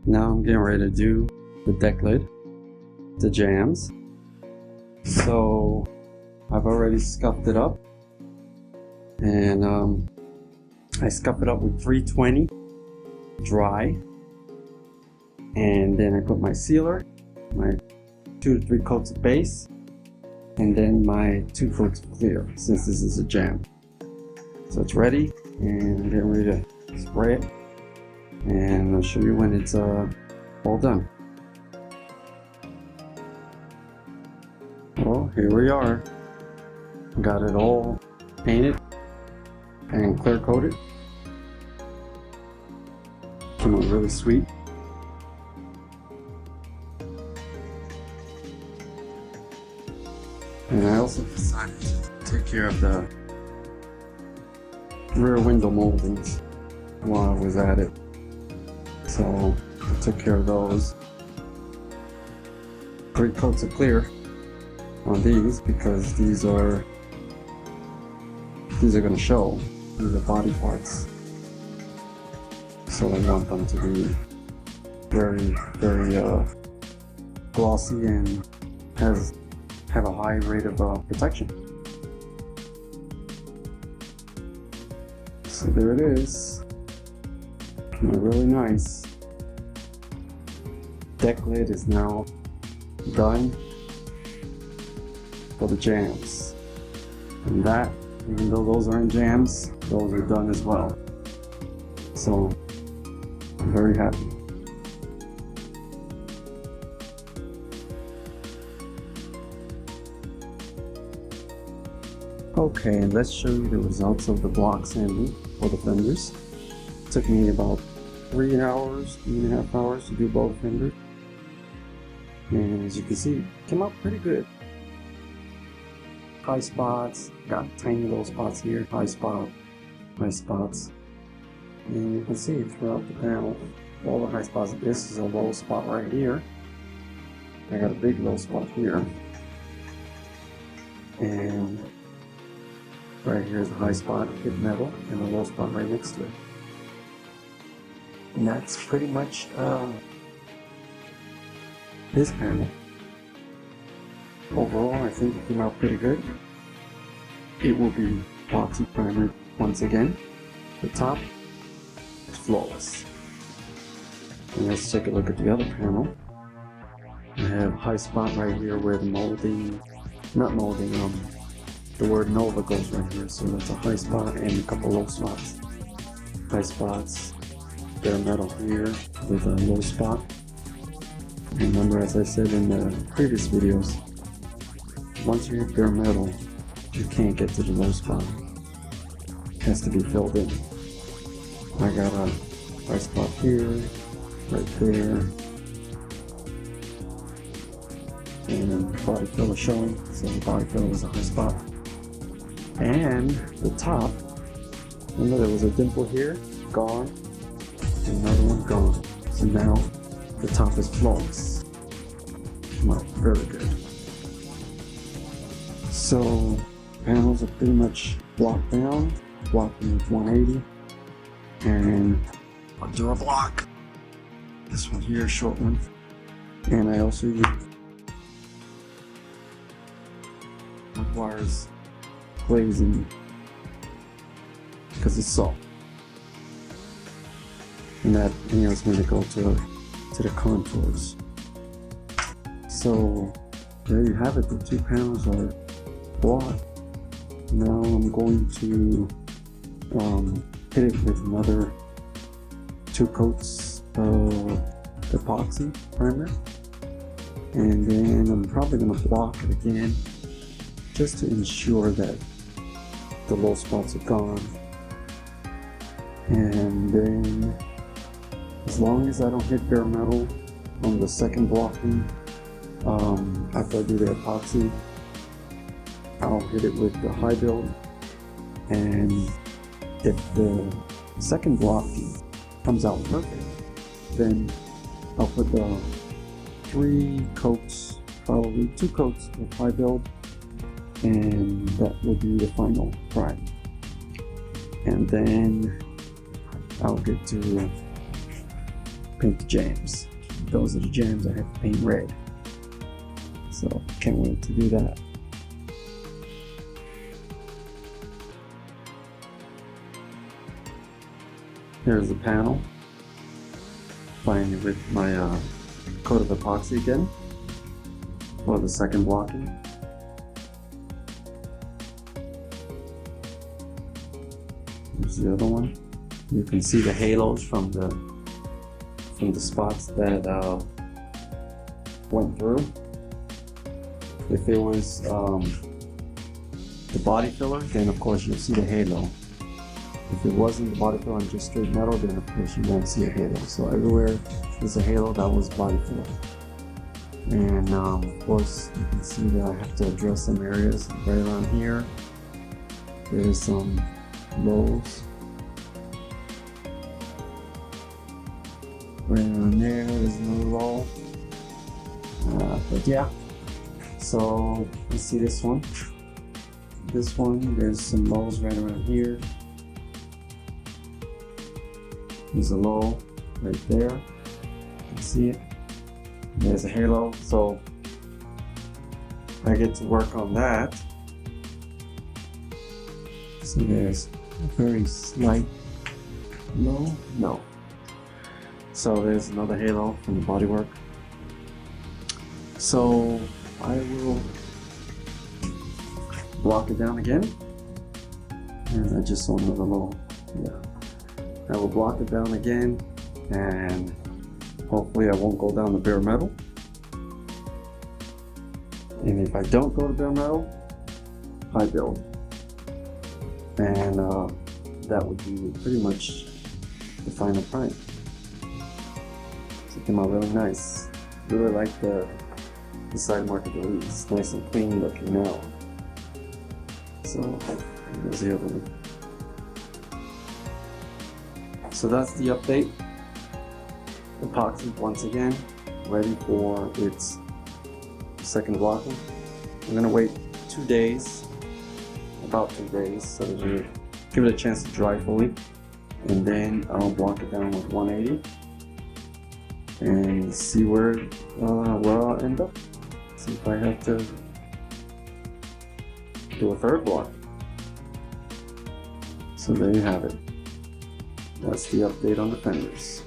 Now I'm getting ready to do the deck lid, the jambs. So I've already scuffed it up, and I scuff it up with 320 dry, and then I put my sealer, my 2 to 3 coats of base, and then my 2 coats of clear, since this is a jam. So it's ready, and I'm getting ready to spray it, and I'll show you when it's all done. Well, here we are. Got it all painted and clear coated. Came out really sweet. And I also decided to take care of the rear window moldings while I was at it. So I took care of those. 3 coats of clear on these, because these are going to show. These are body parts, so I want them to be very glossy and have a high rate of protection. So there it is. Really nice. Deck lid is now done for the jams, and that, even though those aren't jams, those are done as well. So I'm very happy. Okay, let's show you the results of the block sanding for the fenders. It took me about 3 hours, 3.5 hours to do both fenders, and as you can see, it came out pretty good. High spots, got tiny little spots here, high spots, and you can see throughout the panel all the high spots. This is a low spot right here. I got a big low spot here, and right here is a high spot, hit metal, and a low spot right next to it. And that's pretty much this panel. Overall, I think it came out pretty good. It will be epoxy primer once again. The top is flawless. And let's take a look at the other panel. I have a high spot right here where the molding, the word Nova goes right here. So that's a high spot and a couple low spots. High spots, bare metal here with a low spot. And remember, as I said in the previous videos, once you hit bare metal, you can't get to the low spot. It has to be filled in. I got a high spot here, right there, and the body fill is showing, so the body fill is a high spot. And the top, remember there was a dimple here, gone, and another one gone. So now the top is flawless. Well, very good. So panels are pretty much blocked down, blocking with 180, and I'll do a block. This one here, short one, and I also use wires glazing because it's soft, and that is going to go to the contours. So there you have it. The 2 panels are blocked. Now I'm going to hit it with another 2 coats of epoxy primer, and then I'm probably going to block it again just to ensure that the low spots are gone. And then, as long as I don't hit bare metal on the second blocking, after I do the epoxy, I'll hit it with the high build, and if the second blocking comes out perfect, then I'll put the 3 coats, probably 2 coats of high build, and that will be the final prime. And then I'll get to paint the jams. Those are the jams I have to paint red. So can't wait to do that. Here's the panel. Applying it with my coat of epoxy again for the second blocking. Here's the other one. You can see the halos from the spots that went through. If it was the body filler, then of course you'll see the halo. If it wasn't the body filler and just straight metal, then of course you won't see a halo. So everywhere there's a halo, that was body filler. And of course you can see that I have to address some areas right around here. There's some lows. Right around there's another low. But yeah, so you see this one. This one, there's some lows right around here. There's a low right there. You can see it. There's a halo, so I get to work on that. So there's a very slight low. No. So there's another halo from the bodywork. So I will block it down again. And I just saw another low. Yeah. I will block it down again, and hopefully I won't go down the bare metal. And if I don't go to bare metal, I build. And that would be pretty much the final print. So it came out really nice. Really like the side market delete. It's nice and clean looking now. So there's the other one. So that's the update. Epoxy once again, ready for its second blocking. I'm gonna wait 2 days, about 2 days, so to give it a chance to dry fully, and then I'll block it down with 180 and see where I'll end up. See if I have to do a third block. So there you have it. That's the update on the fenders.